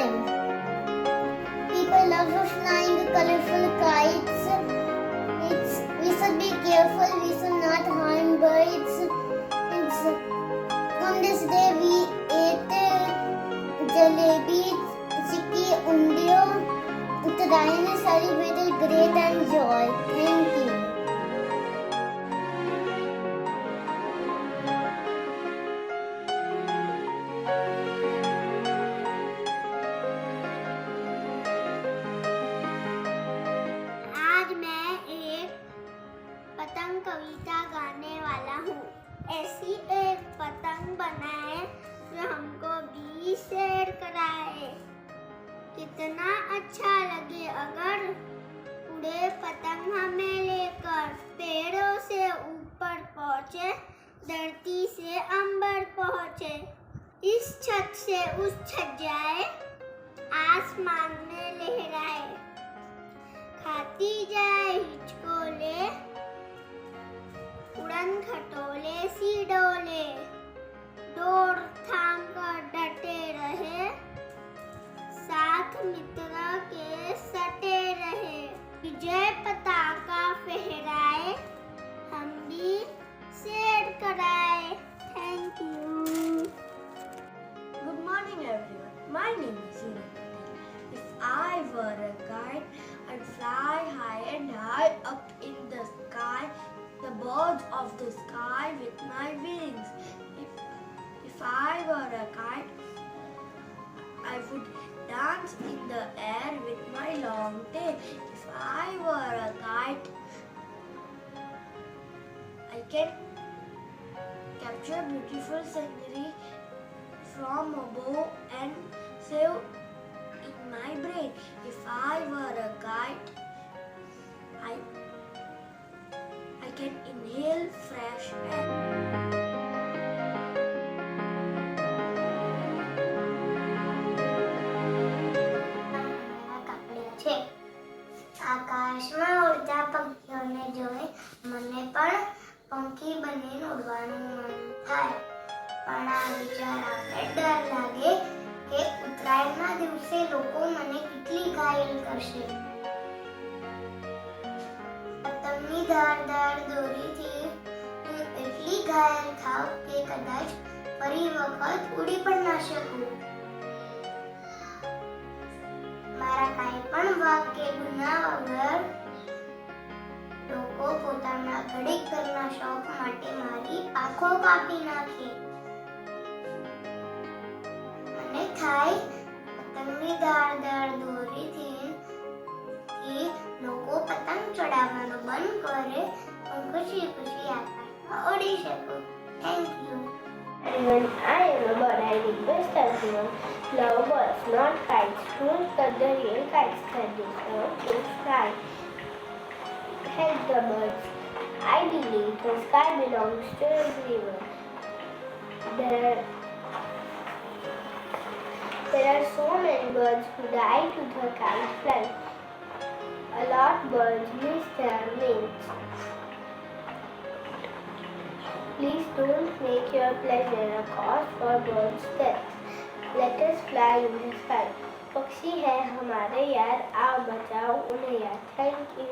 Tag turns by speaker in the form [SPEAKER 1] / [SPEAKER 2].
[SPEAKER 1] them. People love flying colorful kites. We should be careful. We should not harm birds. On this day we ate jalebi, chikki, undio. Uttarayan is celebrated great and joy. Thank you. आज मैं एक पतंग कविता गाने वाला हूँ। ऐसी एक पतंग बनाए जो हमको भी शेयर कराए। कितना अच्छा लगे अगर उड़े पतंग हमें लेकर, पेड़ों से ऊपर पहुँचे, धरती से अंबर पहुँचे, इस छत से उस छत जाए, आसमान में लहराए, खाती जाए हिचकोले, उड़न खटोले सी डोले, डोर थाम कर डटे रहे, साथ मित्र के सटे रहे, विजय पताका फहराए, हम भी शेयर कराए। Thank you.
[SPEAKER 2] Good morning everyone. My name is Zina. If I were a kite, I'd fly high and high up in the sky, the birds of the sky with my wings. If I were a kite, I would dance in the air with my long tail. If I were a kite, I can capture beautiful scenery from above and save in my brain. If I were a kite, I can inhale fresh air.
[SPEAKER 1] આકાશમાં ઉડતા પક્ષીઓને જોઈ મને પણ પંખી બનીને ઉડવાનું મન થાય. પણ આ વિચાર આવે ડર લાગે કે ઉત્તરાયણના દિવસે લોકો મને કેટલી ઘાયલ કરશે. પતંગની ધારદાર દોરીથી હું એટલી ઘાયલ થાવ કે કદાચ ફરી વખત ઉડી પણ ના શકું. મારા કાંઈ પણ વાક કે ગુના વગર લોકો પોતાના ઘડીક ઘરના શોખ માટે મારી આંખો કાપી નાખે. મને થાય પતંગની ધારદાર દોરીથી લોકો પતંગ ચડાવવાનું બંધ કરે, હું ખુશી ખુશી આકાશમાં ઉડી શકું. Thank you.
[SPEAKER 3] Everyone, I am a bird. I request everyone love birds, not kites. Don't cut the real kites that deserve to fly. Help the birds. I believe the sky belongs to everyone. There are so many birds who die to the kite flight. A lot birds miss their wings. Please don't make your pleasure a cause for birds' death. Let us fly in the sky. पक्षी है हमारे यार, आओ बचाओ उन्हें यार. Thank you.